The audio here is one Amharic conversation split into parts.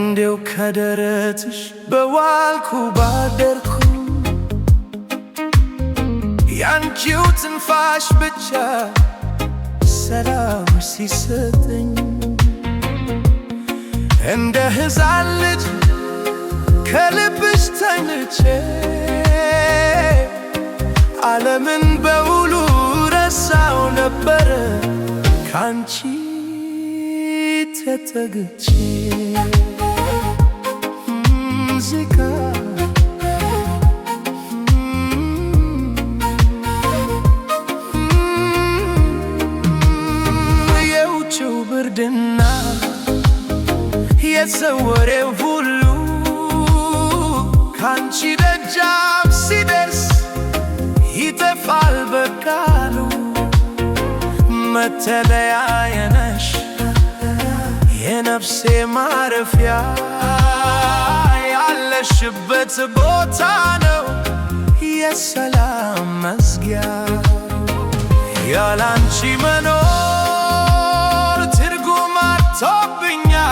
እንዴው ከደረትሽ በዋልኩ ባደርኩ ያንቺው ትንፋሽ ብቻ ሰላም ሲሰጠኝ እንደ ሕፃን ልጅ ከልብሽ ተኝቼ ዓለምን በውሉ ረሳው ነበረ ካንቺ ተጠግቼ ሙዚቃ የውጭው ብርድና የሰው ወሬው ሁሉ ካንቺ ደጃፍ ሲደርስ ይጠፋል በቃሉ መተለያየ ነሽ የነፍሴ ማረፊያ ያለሽበት ቦታ ነው የሰላም መዝጊያ ያላንቺ መኖር ትርጉም አጥቶብኛል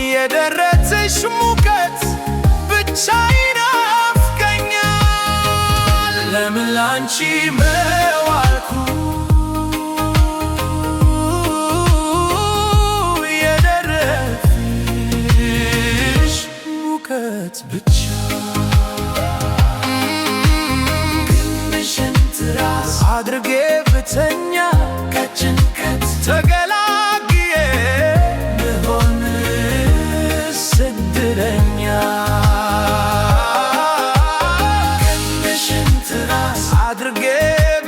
የደረትሽ ሙቀት ብቻ ይናፍቀኛል ለምን ላንቺ መዋልኩ ብቻ ግንሽን ትራስ አድርጌ ብተኛ ከጭንቀት ተገላግዬ ብሆንስ እድለኛ ግንሽን ትራስ አድርጌ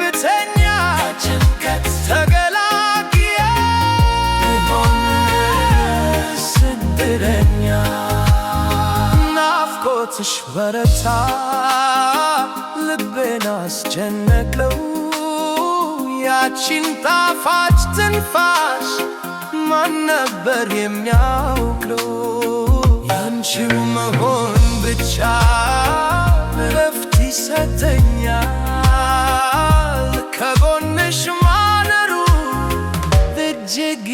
ብተኛ ከጭንቀት ተገላግዬ ብሆንስ እድለኛ ናፍቆትሽ በረታ ልቤን አስጨነቀው ያቺን ጣፋጭ ትንፋሽ ማን ነበር የሚያውቀው ያንቺው መሆን ብቻ እረፍት ይሰጠኛል ከጎንሽ ማደሩ እጅግ